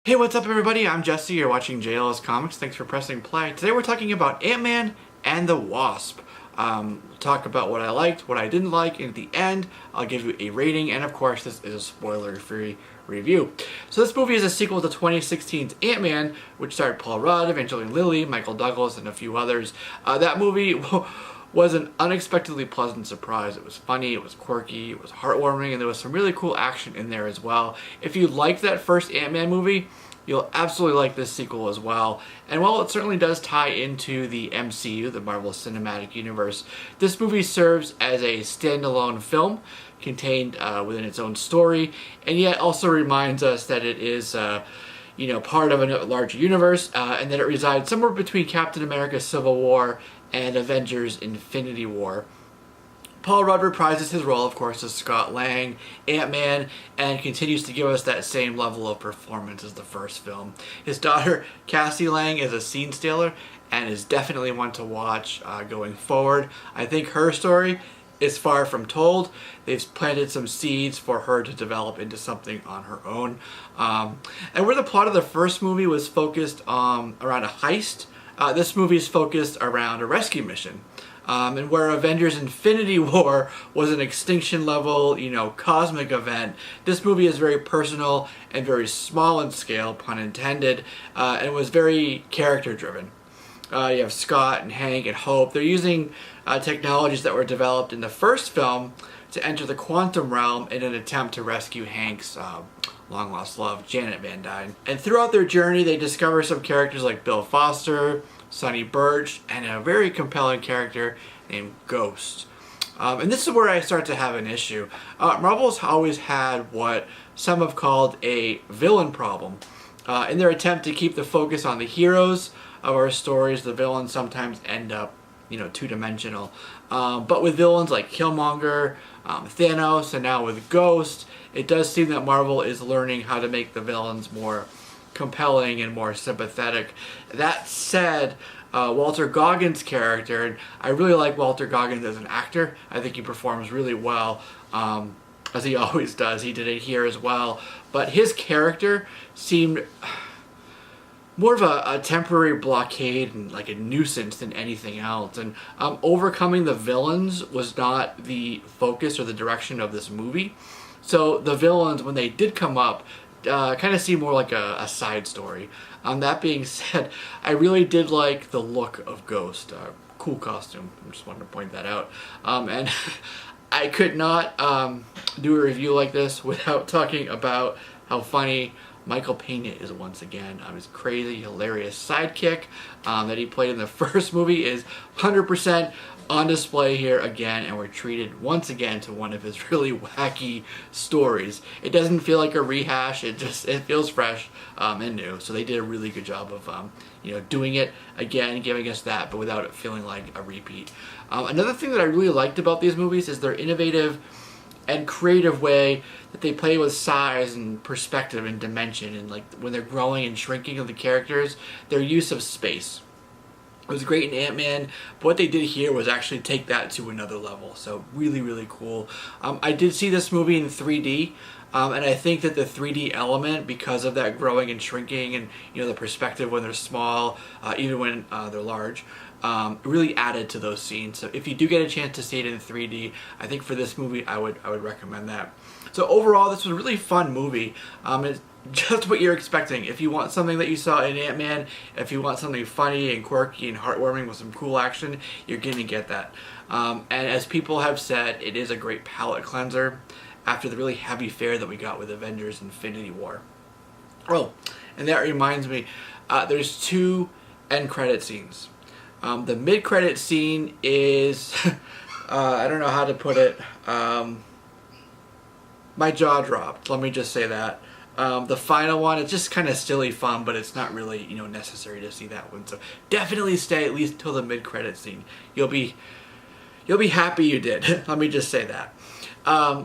Hey, what's up everybody? I'm Jesse, you're watching JLS Comics. Thanks for pressing play. Today we're talking about Ant-Man and the Wasp. We'll talk about what I liked, what I didn't like, and at the end I'll give you a rating, and of course this is a spoiler-free review. So this movie is a sequel to 2016's Ant-Man, which starred Paul Rudd, Evangeline Lilly, Michael Douglas, and a few others. That movie was an unexpectedly pleasant surprise. It was funny, it was quirky, it was heartwarming, and there was some really cool action in there as well. If you liked that first Ant-Man movie, you'll absolutely like this sequel as well. And while it certainly does tie into the MCU, the Marvel Cinematic Universe, this movie serves as a standalone film contained within its own story, and yet also reminds us that it is part of a larger universe, and that it resides somewhere between Captain America Civil War and Avengers Infinity War. Paul Rudd reprises his role, of course, as Scott Lang, Ant-Man, and continues to give us that same level of performance as the first film. His daughter, Cassie Lang, is a scene stealer and is definitely one to watch going forward. I think her story is far from told. They've planted some seeds for her to develop into something on her own. And where the plot of the first movie was focused around a heist, this movie is focused around a rescue mission. And where Avengers Infinity War was an extinction level, cosmic event, this movie is very personal and very small in scale, pun intended, and was very character driven. You have Scott and Hank and Hope. They're using technologies that were developed in the first film to enter the quantum realm in an attempt to rescue Hank's long lost love, Janet Van Dyne. And throughout their journey, they discover some characters like Bill Foster, Sonny Birch, and a very compelling character named Ghost. And this is where I start to have an issue. Marvel's always had what some have called a villain problem. In their attempt to keep the focus on the heroes of our stories, the villains sometimes end up two-dimensional. But with villains like Killmonger, Thanos, and now with Ghost, it does seem that Marvel is learning how to make the villains more compelling and more sympathetic. That said, Walter Goggins' character, and I really like Walter Goggins as an actor. I think he performs really well, as he always does. He did it here as well. But his character seemed more of a temporary blockade and like a nuisance than anything else. And overcoming the villains was not the focus or the direction of this movie. So the villains, when they did come up, kind of seemed more like a side story. That being said, I really did like the look of Ghost. Cool costume. I just wanted to point that out. And I could not do a review like this without talking about how funny Michael Pena is once again. His crazy, hilarious sidekick that he played in the first movie is 100% on display here again, and we're treated once again to one of his really wacky stories. It doesn't feel like a rehash, it feels fresh and new, so they did a really good job of doing it again, giving us that, but without it feeling like a repeat. Another thing that I really liked about these movies is their innovative and creative way that they play with size and perspective and dimension, and like when they're growing and shrinking of the characters, their use of space. It was great in Ant-Man, but what they did here was actually take that to another level. So really, really cool. I did see this movie in 3D, and I think that the 3D element, because of that growing and shrinking and the perspective when they're small, even when they're large, really added to those scenes. So if you do get a chance to see it in 3D, I think for this movie I would recommend that. So overall, this was a really fun movie. It's just what you're expecting. If you want something that you saw in Ant-Man, if you want something funny and quirky and heartwarming with some cool action, you're gonna get that. And as people have said, it is a great palate cleanser after the really heavy fare that we got with Avengers Infinity War. Oh, and that reminds me, there's two end credit scenes. The mid-credit scene is, I don't know how to put it, my jaw dropped, let me just say that. The final one, it's just kind of silly fun, but it's not really, necessary to see that one. So definitely stay at least till the mid-credit scene. You'll be happy you did. Let me just say that.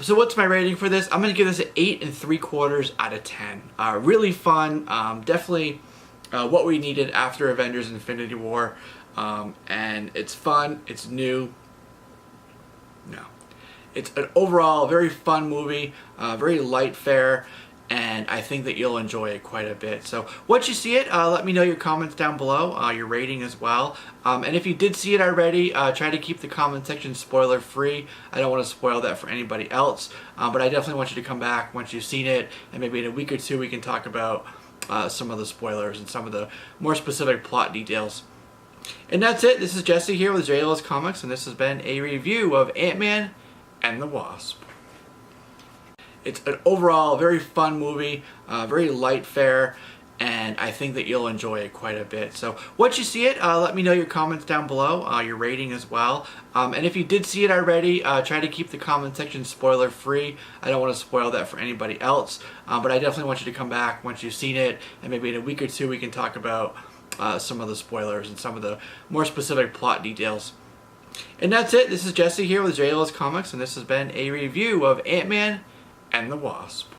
So what's my rating for this? I'm going to give this an 8 3/4 out of 10. Really fun. Definitely what we needed after Avengers Infinity War. And it's fun. It's new. No. It's an overall very fun movie. Very light fare. and I think that you'll enjoy it quite a bit. So once you see it, let me know your comments down below, your rating as well. And if you did see it already, try to keep the comment section spoiler free. I don't want to spoil that for anybody else, but I definitely want you to come back once you've seen it, and maybe in a week or two we can talk about some of the spoilers and some of the more specific plot details. And that's it. This is Jesse here with JL's Comics, and this has been a review of Ant-Man and the Wasp. It's an overall very fun movie, very light fare, and I think that you'll enjoy it quite a bit. So once you see it, let me know your comments down below, your rating as well. And if you did see it already, try to keep the comment section spoiler free. I don't want to spoil that for anybody else, but I definitely want you to come back once you've seen it, and maybe in a week or two we can talk about some of the spoilers and some of the more specific plot details. And that's it. This is Jesse here with JL's Comics, and this has been a review of Ant-Man and the Wasp.